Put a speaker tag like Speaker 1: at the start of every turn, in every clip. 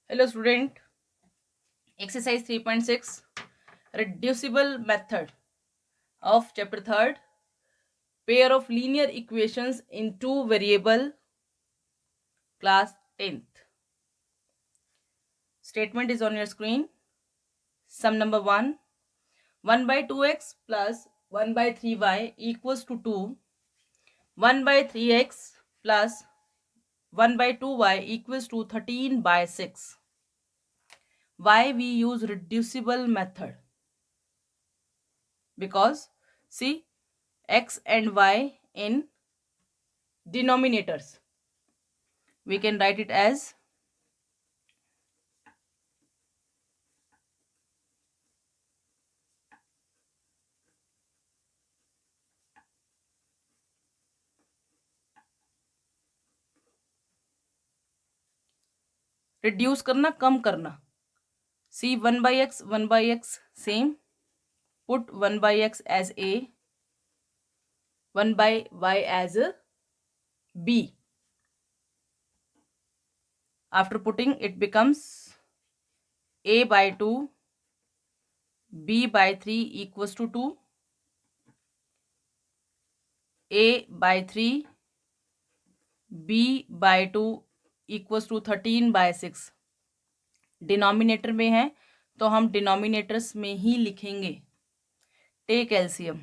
Speaker 1: Hello student, exercise 3.6 reducible method of chapter 3rd, pair of linear equations in two variable, class 10th. Statement is on your screen. Sum number 1, 1 by 2x plus 1 by 3y equals to 2, 1 by 3x plus 1 by 2y equals to 13 by 6. Why we use reducible method? Because see, x and y in denominators, we can write it as reduce करना, कम करना. सी 1 by x same, put 1 by x as a, 1 by y as b. After putting, it becomes a by 2, b by 3 equals to 2, a by 3, b by 2 equals to 13 by 6. Denominator में है तो हम denominators में ही लिखेंगे. Take LCM,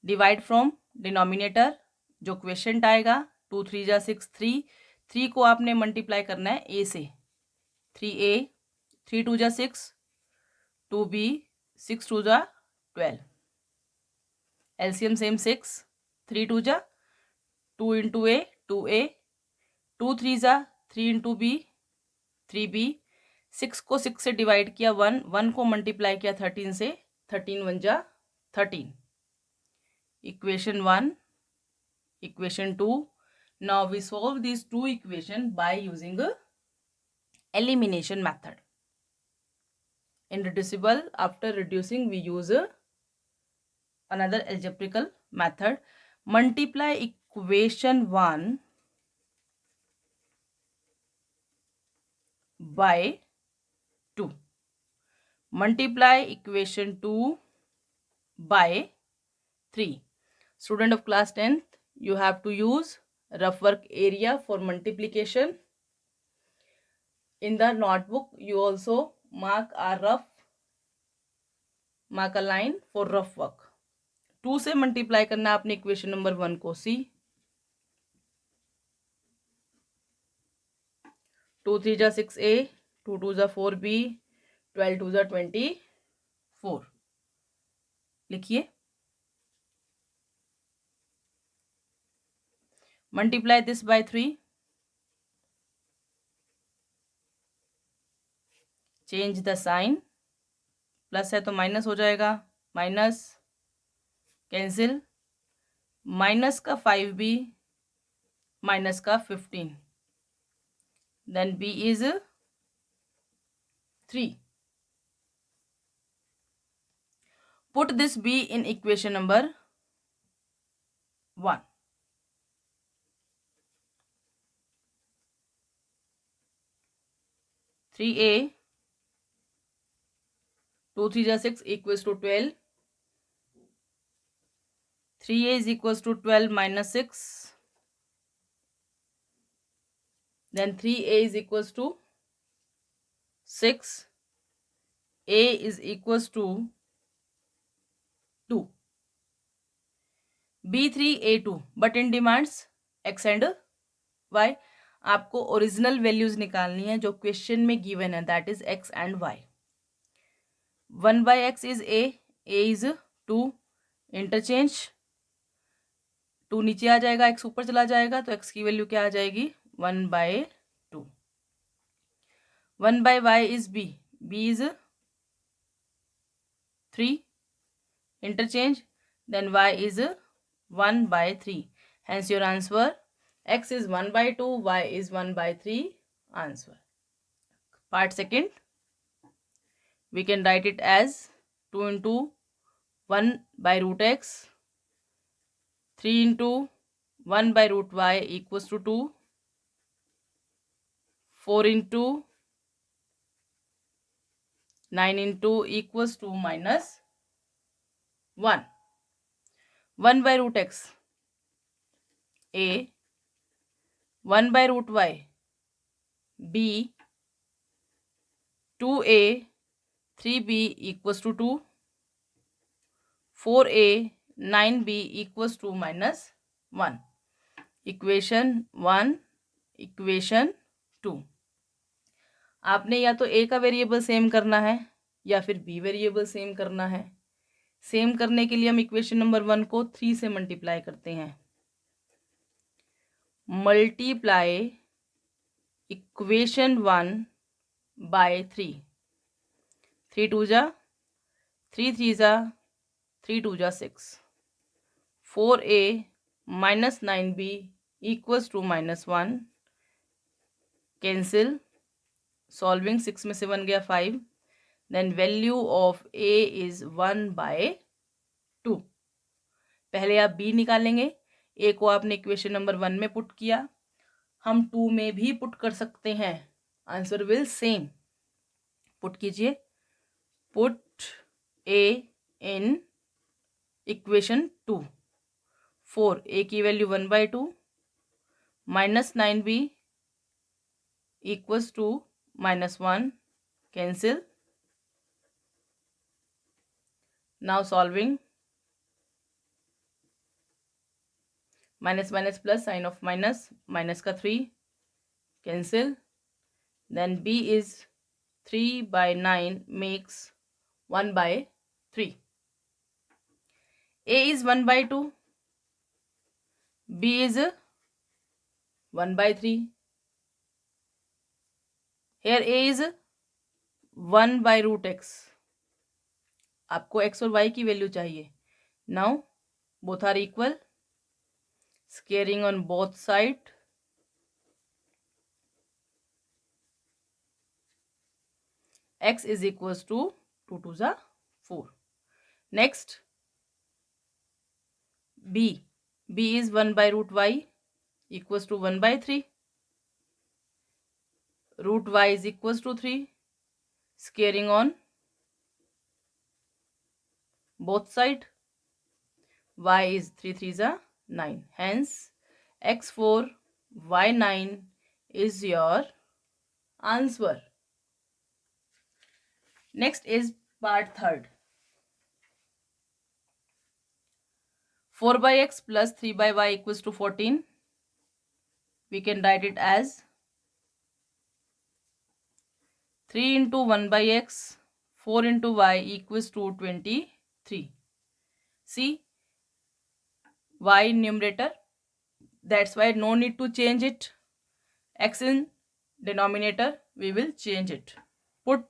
Speaker 1: divide from denominator, जो question आएगा 2 3 जा 6 3 को आपने मल्टीप्लाई करना है ए से. 3a, 3 2 जा 6, 2b, 6 2 जा 12. एलसीएम सेम 6, 3 2 जा 2 इंटू ए 2a, 2 3 जा 3 इंटू बी 3b, 6 को 6 से डिवाइड किया 1 को मल्टीप्लाई किया 13 से, 13 1 जा 13. Equation 1, equation 2. Now we solve these two equations by using a elimination method. In reducible, after reducing, we use another algebraical method. Multiply equation 1 by 2. Multiply equation 2 by 3. Student of class 10th, you have to use rough work area for multiplication. In the notebook, you also mark a line for rough work. 2 से multiply करना है आपने equation number 1 को. सी 2 3 जा 6a, 2 2 जा 4b, 12 2 जा 24. लिखिए. Multiply this by 3. Change the sign. Plus है तो माइनस हो जाएगा. Minus cancel. माइनस का 5b, माइनस का 15. Then b is 3. Put this b in equation number 1. 3a 2 3 जा 6 equals to 12. 3a is equals to 12 minus 6. Then 3a is equals to 6. a is equals to 2. b3 a2, but in demands x and y. आपको original values निकालनी है जो question में given है, that is x and y. 1 by x is a is 2. Interchange, 2 नीचे आ जाएगा, x ऊपर चला जाएगा, तो x की वैल्यू क्या आ जाएगी 1 by 2. 1 by y is b is 3. Interchange, then y is 1 by 3. Hence your answer, x is 1 by 2, y is 1 by 3. Answer. Part second, we can write it as 2 into 1 by root x, 3 into 1 by root y equals to 2, 4 into 9 into equals to minus 1. 1 by root x a, 1 by root y b, 2a 3b equals to 2, 4a 9b equals to minus 1. Equation 1, equation 2. आपने या तो a का variable same करना है या फिर b variable same करना है. सेम करने के लिए हम इक्वेशन नंबर 1 को 3 से मल्टीप्लाई करते हैं. Multiply equation 1 bye 3. 3 2 जा 3 3 जा 3 2 जा 6. 4a minus 9b equals to minus 1. Cancel. Solving 6 में से 1 गया 5. Then value of a is 1 by 2. पहले आप b निकालेंगे. a को आपने इक्वेशन नंबर 1 में पुट किया. हम 2 में भी पुट कर सकते हैं. Answer will same. पुट कीजिए. Put a in equation 2. 4 a की वैल्यू 1 by 2 minus 9b equals to minus 1. Cancel. Now solving. Minus minus plus, sign of minus. Minus का 3. Cancel. Then b is 3 by 9 makes 1 by 3. a is 1 by 2. b is 1 by 3. Here a is 1 by root x. आपको x और y की value चाहिए. Now both are equal. Squaring on both side. x is equals to 2 2 जा 4. Next b. b is 1 by root y equals to 1 by 3. Root y is equals to 3. Squaring on both side. Y is 3 3 is 9. Hence x4 y9 is your answer. Next is part 3rd. 4 by x plus 3 by y equals to 14. We can write it as 3 into 1 by x, 4 into y equals to 23. See, y numerator. That's why no need to change it. X in denominator, we will change it. Put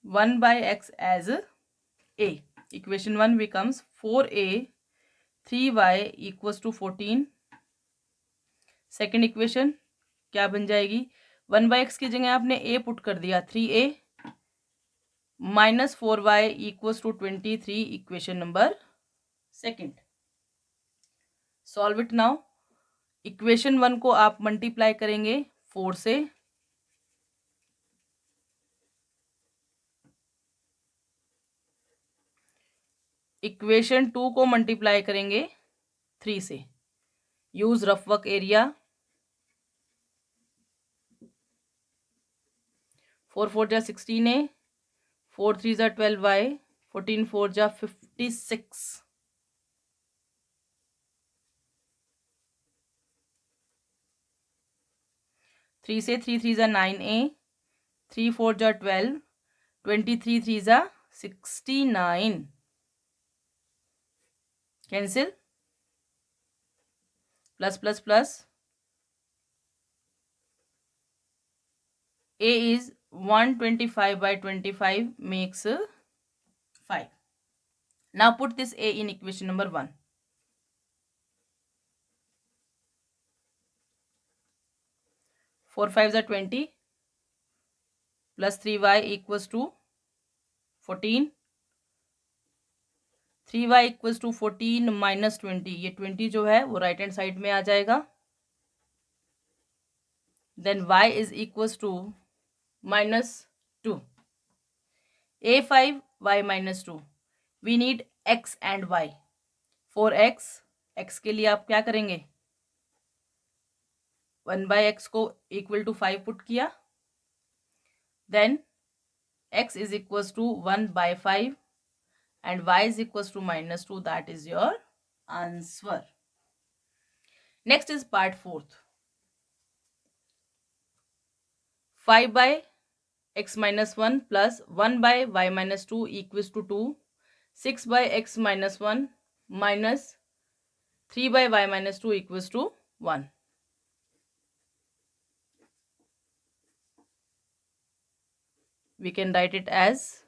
Speaker 1: 1 by x as a. Equation 1 becomes 4a 3y equals to 14. Second equation क्या बन जाएगी? 1 by x की जगह आपने a put कर दिया. 3a minus 4y equals to 23. Equation number second. Solve it now. Equation 1 को आप मल्टीप्लाई करेंगे 4 से. इक्वेशन 2 को मल्टीप्लाई करेंगे 3 से. Use rough work area. 4 4 जा 16a, 4 3 जा 12y, 14 4 जा 56. 3 से 3 3 जा 9a, 3 4 जा 12, 23 3 जा 69. Cancel. Plus plus plus. a is 125 by 25 makes 5. Now put this a in equation number 1. 4 5 are 20 plus 3y equals to 14. 3y equals to 14 minus 20. ये 20 जो है वो राइट हैंड साइड में आ जाएगा. then y is equals to -2. a5 y -2. We need x and y. For x के लिए आप क्या करेंगे, 1/x को इक्वल टू 5 पुट किया, then x is equals to 1/5 and y is equals to -2. That is your answer. Next is part 4th. 5/x-1 plus 1/y-2 equals to 2. 6/x-1 minus 3/y-2 equals to 1. We can write it as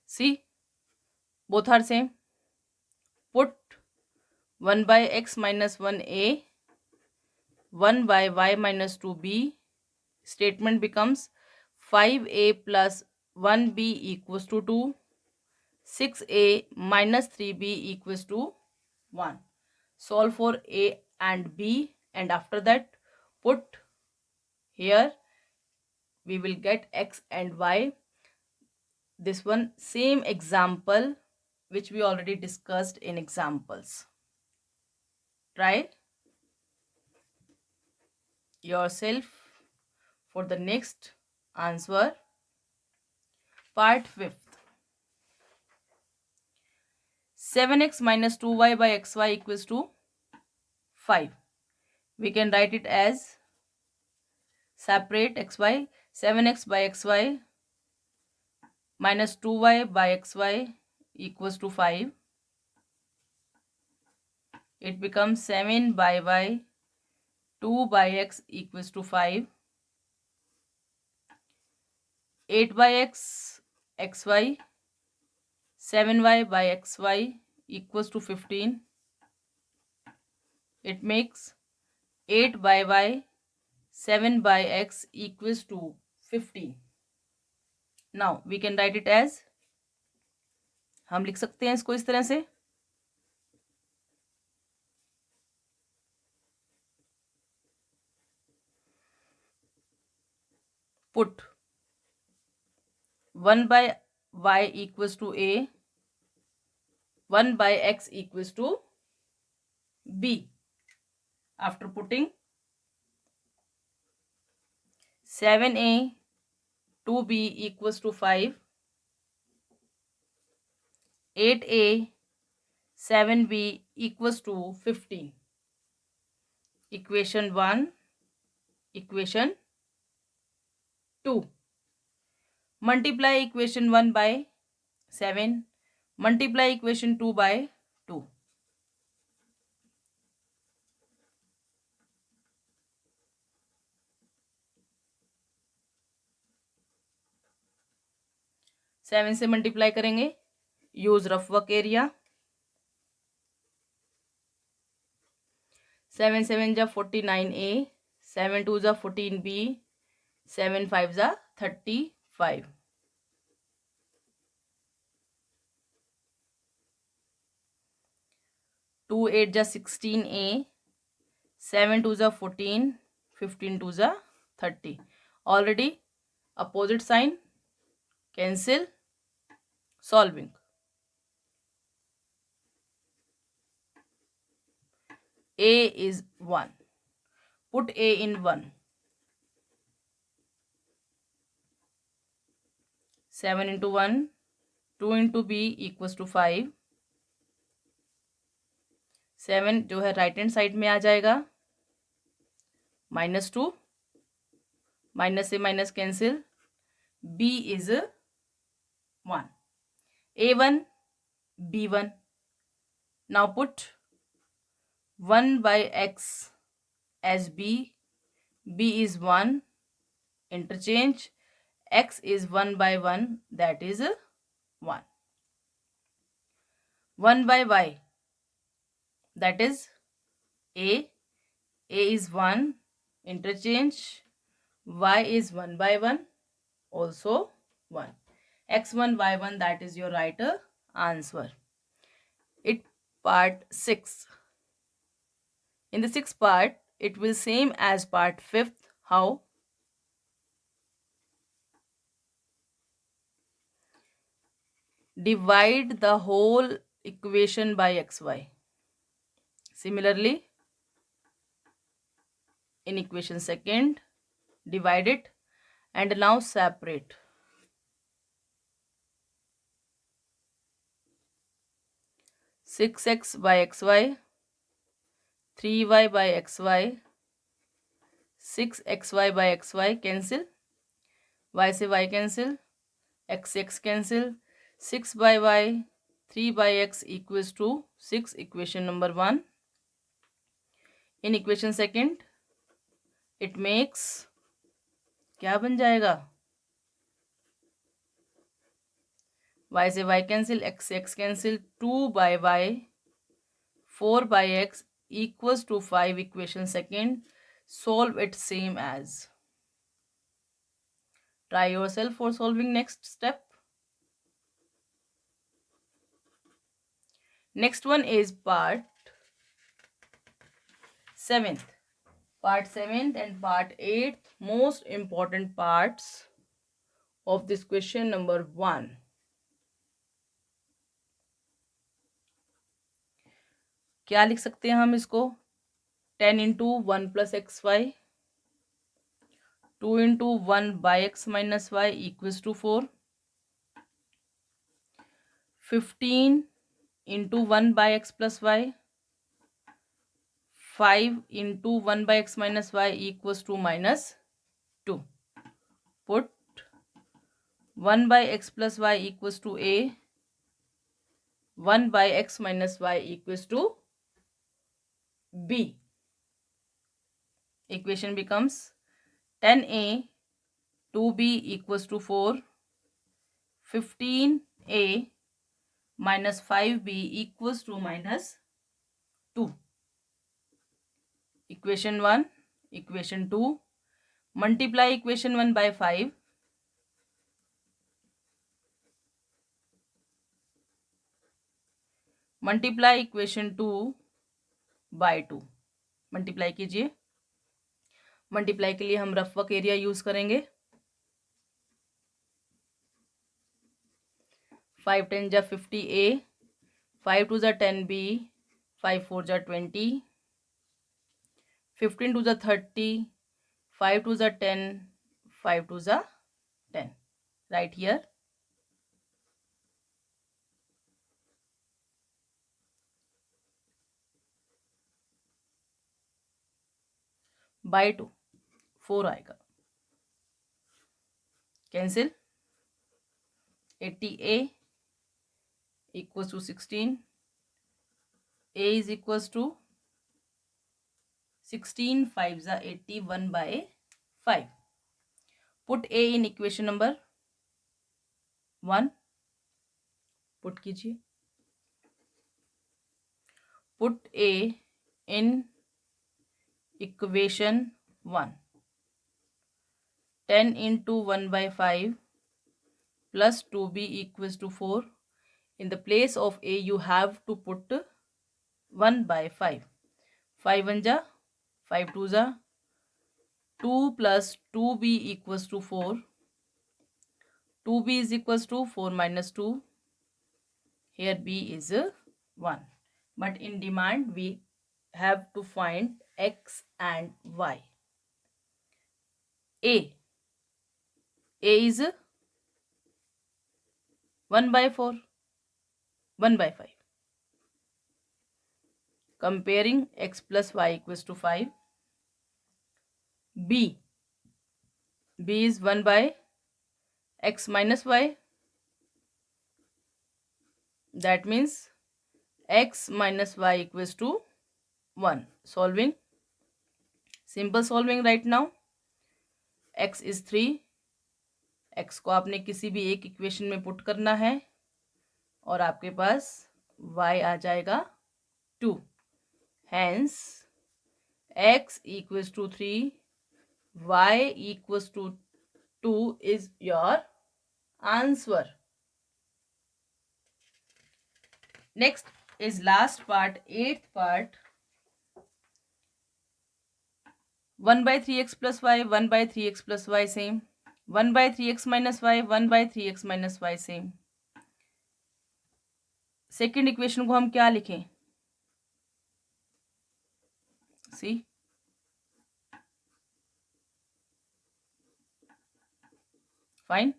Speaker 1: see, both are same. Put 1/x-1 a, 1/y-2 b. Statement becomes 5a plus 1b equals to 2. 6a minus 3b equals to 1. Solve for a and b, and after that put here, we will get x and y. This one same example which we already discussed in examples. Try yourself for the next answer. Part 5th. 7x minus 2y by xy equals to 5. We can write it as separate xy, 7x by xy minus 2y by xy equals to 5. It becomes 7 by y, 2 by x equals to 5. 8 by x, xy, 7y by xy equals to 15. It makes 8 by y, 7 by x equals to 15. Now we can write it as, हम लिख सकते हैं इसको इस तरह से, put 1 by y equals to a, 1 by x equals to b. After putting 7a 2b equals to 5, 8a 7b equals to 15. Equation 1, equation 2. Multiply equation 1 by 7. Multiply equation 2 by 2. Seven से multiply करेंगे. Use rough work area. 7 7 जा 49a, 7 2 जा 14b, 7 5 जा 35. 2 8 जा 16a, 7 2 जा 14, 15 2 जा 30. Already opposite sign, cancel. Solving. A is 1. Put a in 1. 7 into 1, 2 into b equals to 5. 7 जो है राइट हैंड साइड में आ जाएगा. -2, माइनस से minus cancel. b is 1. a1 b1. Now put 1 by x as b. b is 1. Interchange. X is 1 by 1, that is 1. 1 by y, that is a. a is 1. Interchange. Y is 1 by 1, also 1. x1 y1, that is your right answer. part 6. In the sixth part, it will same as part 5th. How? Divide the whole equation by xy. Similarly, in equation second, divide it and now separate. Six x by xy, 3y by xy, 6xy by xy cancel, y से y cancel, x cancel, 6 by y, 3 by x equals to 6, equation number 1. In equation second, it makes, क्या बन जाएगा? y से y cancel, x cancel, 2 by y, 4 by x equals to 5, equation second. Solve it same as. Try yourself for solving next step. Next one is part 7th. Part 7th and part 8th, most important parts of this question number 1. क्या लिख सकते हैं हम इसको? 10 into 1 plus xy, 2 into 1 by x minus y equals to 4. 15 into 1 by x plus y, 5 into 1 by x minus y equals to minus 2. Put 1 by x plus y equals to a, 1 by x minus y equals to b. Equation becomes 10a 2b equals to 4, 15a minus 5b equals to minus 2. Equation 1, equation 2, multiply equation 1 by 5. Multiply equation 2 by 2. Multiply कीजिए. Multiply के लिए हम rough work area use करेंगे. 5 10 जा 50a, 5 2 जा 10b, 5 4 जा 20, 15 2 जा 30, 5 2 जा 10, 5 2 जा 10. Right here. By 2, 4 आएगा. Cancel. 80a equals to 16. A is equals to 16 5 जा 81 by 5. Put a in equation number 1. Put कीजिए. Put a in equation 1. 10 into 1 by 5 plus 2b equals to 4. In the place of a, you have to put 1 by 5. 5 1 जा, 5 2 जा, 2 plus 2b equals to 4. 2b is equals to 4 minus 2. Here b is 1. But in demand, we have to find x and y. A is 1 by 4, 1 by 5. Comparing x plus y equals to 5. B is 1 by x minus y. That means x minus y equals to 1. Solving. Simple solving right now. x is 3. x को आपने किसी भी एक equation में put करना है और आपके पास y आ जाएगा 2. Hence x equals to 3, y equals to 2 is your answer. Next, is last part, eighth part. 1 by 3x plus y, 1 by 3x plus y same. 1 by 3x minus y, 1 by 3x minus y same. Second equation को हम क्या लिखें? See fine.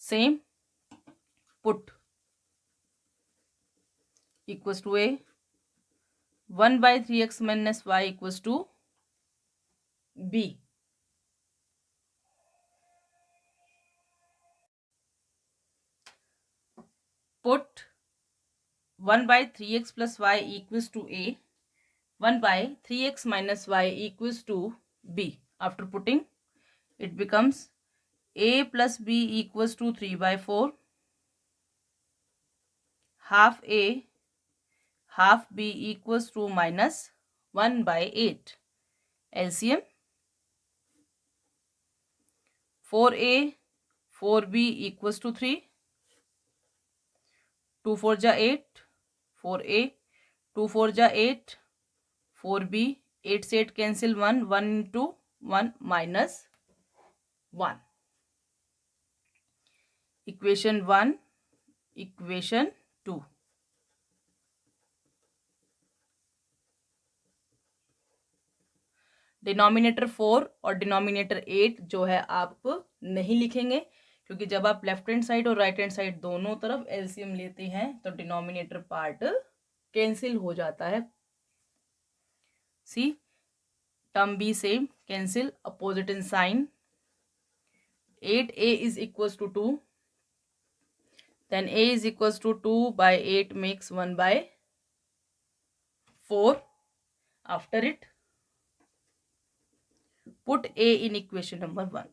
Speaker 1: Same put equals to a 1 by 3x minus y equals to b. Put 1 by 3x plus y equals to a, 1 by 3x minus y equals to b. After putting, it becomes a plus b equals to 3 by 4, half a half b equals to minus 1 by 8. LCM 4a 4b equals to 3. 2 4 जा 8, 4a, 2 4 जा 8, 4b, 8 से 8 cancel 1, 1 into 1 minus 1. Equation 1, equation 2. Denominator 4 और denominator 8 जो है आप नहीं लिखेंगे, क्योंकि जब आप लेफ्ट हैंड साइड और राइट हैंड साइड दोनों तरफ एलसीएम लेते हैं तो डिनोमिनेटर पार्ट कैंसिल हो जाता है. See term b same cancel, opposite in sign. 8a is equals to 2, then a is equals to 2 by 8 makes 1 by 4. After it, put a in equation number 1.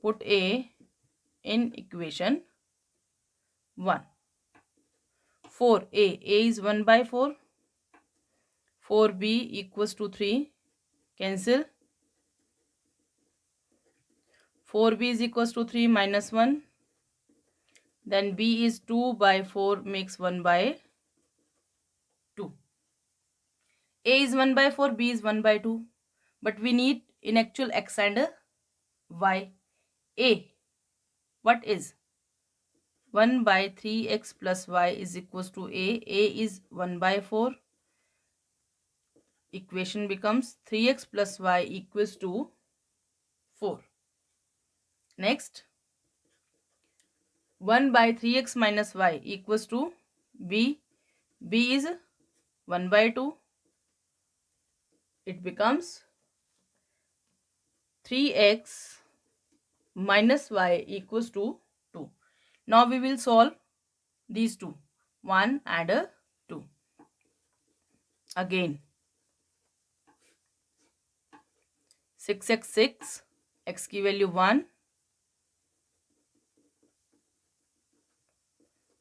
Speaker 1: Put a in equation 1. 4a, a is 1 by 4. 4b equals to 3. Cancel. 4b is equals to 3 minus 1. Then b is 2 by 4 makes 1 by 2. A is 1 by 4, b is 1 by 2. But we need in actual x and y. A, what is? 1 by 3x plus y is equals to a. A is 1 by 4. Equation becomes 3x plus y equals to 4. Next, 1 by 3x minus y equals to b. B is 1 by 2. It becomes 3x minus y equals to 2. Now we will solve these two, 1 and 2. Again, 6x 6, x की वैल्यू 1,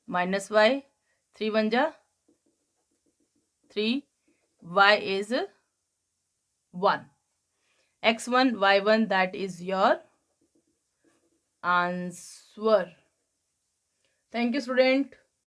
Speaker 1: minus y, 3 1 जा 3, y is 1. x1 y1, that is your answer. Thank you, student.